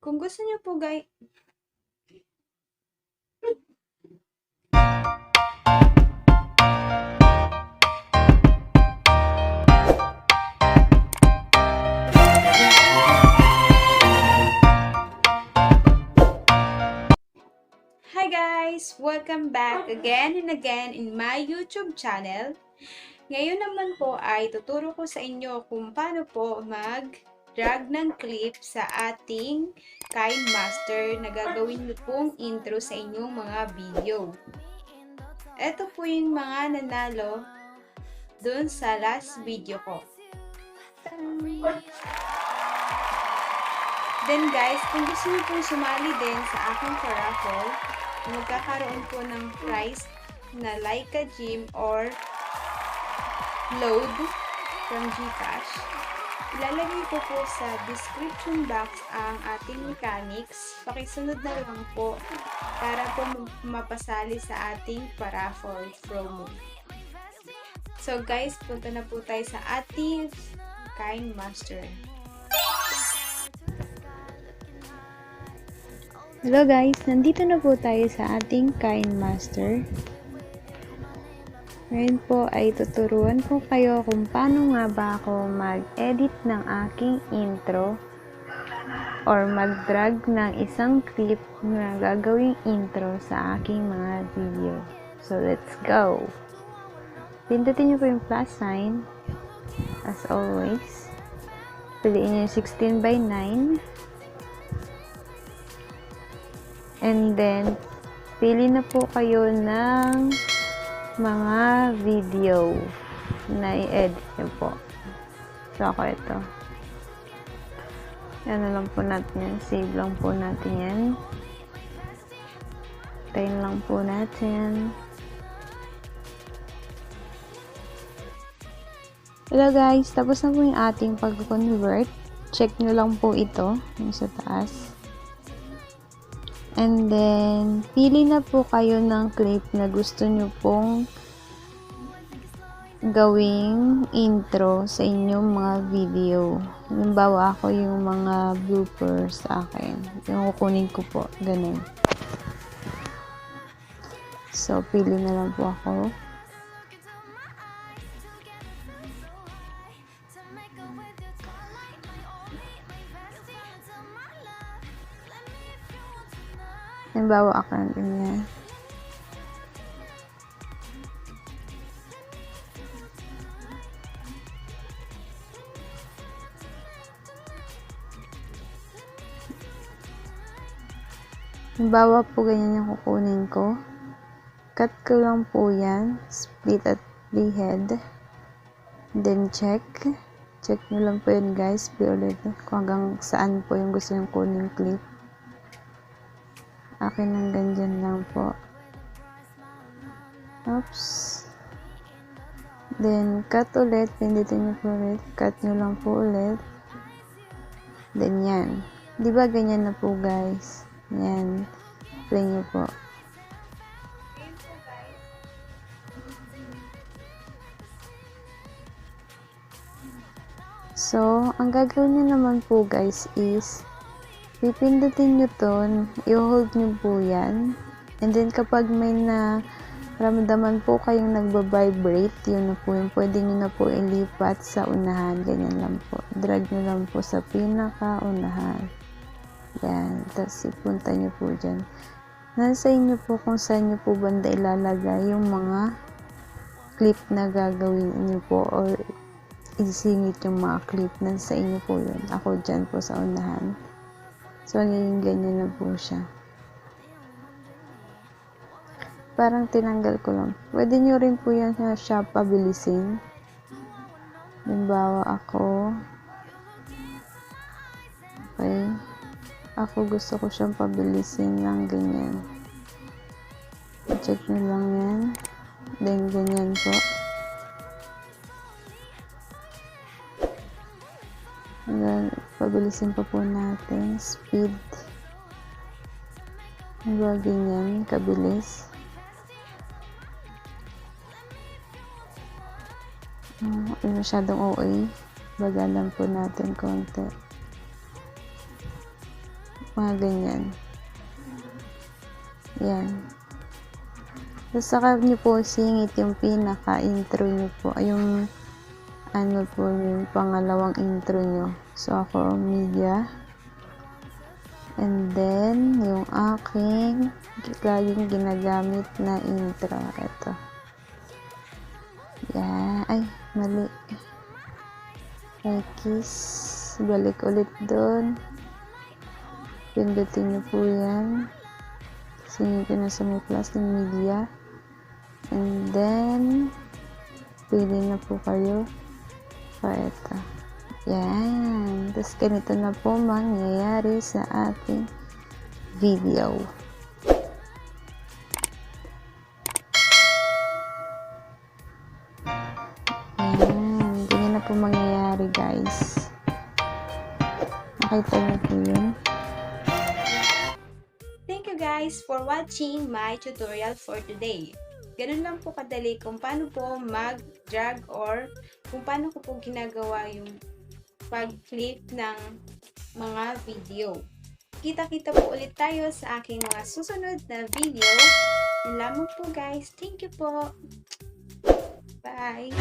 Kung gusto niyo po guys, hi guys! Welcome back again and again in my YouTube channel. Ngayon naman po ay tuturo ko sa inyo kung paano po mag-drag ng clip sa ating KINEMASTER na gagawin niyo pong intro sa inyong mga video. Ito po yung mga nanalo dun sa last video ko. Then guys, kung gusto niyo pong sumali din sa aking raffle, magkakaroon po ng prize na lyka gym or load from GCash. Ilalagay ko po sa description box ang ating mechanics. Pakisunod na lang po para po mapasali sa ating raffle promo. So guys, punta na po tayo sa ating KINEMASTER. Hello guys, nandito na po tayo sa ating KINEMASTER. Ngayon po ay tuturuan ko kayo kung paano nga ba ako mag-edit ng aking intro or mag-drag ng isang clip na gagawing intro sa aking mga video. So let's go! Pindutin niyo po yung plus sign as always. Piliin niyo yung 16:9. And then, pili na po kayo ng mga video na i-edit nyo po. So, ako ito. Ano lang po natin yan. Save lang po natin yan. Tayin lang po natin. Hello guys, tapos na po yung ating pag-convert. Check nyo lang po ito, yung sa taas. And then, pili na po kayo ng clip na gusto nyo pong gawing intro sa inyong mga video. Halimbawa ako yung mga bloopers sa akin. Yung kukunin ko po, ganun. So, pili na lang po ako. Halimbawa ako ng ganyan. Halimbawa po ganyan yung kukunin ko. Cut ko lang po yan. Split at 3 head. Then check. Check nyo lang po yun guys. Play ulit kung hanggang saan po yung gusto yung kuning clip. Akin ng ganyan lang po. Oops. Then, cut ulit. Pindutin nyo po ulit. Cut nyo lang po ulit. Then, yan. Diba ganyan na po, guys? Yan. Play nyo po. So, ang gagawin nyo naman po, guys, is pipindutin nyo to, i-hold nyo po yan. And then, kapag may ramdaman po kayong nagbabibrate, yun na po yung pwede nyo na po ilipat sa unahan. Ganyan lang po. Drag nyo lang po sa pinaka-unahan. Yan. Tapos, ipunta nyo po dyan. Nasa inyo po kung saan nyo po banda ilalagay yung mga clip na gagawin nyo po or isingit yung mga clip. Nasa inyo po yun. Ako dyan po sa unahan. So, magiging ganyan na po siya. Parang tinanggal ko lang. Pwede nyo rin po yan siya pabilisin. Halimbawa ako. Okay. Ako gusto ko siyang pabilisin lang ganyan. Check nyo lang yan. Then, ganyan po. Pabilisin pa po natin. Speed. Huwag ganyan. Kabilis. Masyadong OA. Bagalan po natin konti. Mga ganyan. Yan. Tapos saka nyo po singit yung pinaka-intro nyo po. Yung ano po yung pangalawang intro nyo. So, ako, media. And then, yung aking laging ginagamit na intro. Ito. Yan. Ay, mali. Ay, kiss. Balik ulit doon. Pindutin nyo po yan. Singit nyo na sa may plus ng media. And then, pili na po kayo. Ito. Yan. Tapos ganito na po mangyayari sa ating video. Yan. Ganyan na po mangyayari, guys. Nakita niyo po yun. Thank you guys for watching my tutorial for today. Ganun lang po kadali kung paano po mag-drag or kung paano ko po ginagawa yung pag-flip ng mga video. Kita-kita po ulit tayo sa aking mga susunod na video. Yun lamang po guys. Thank you po. Bye!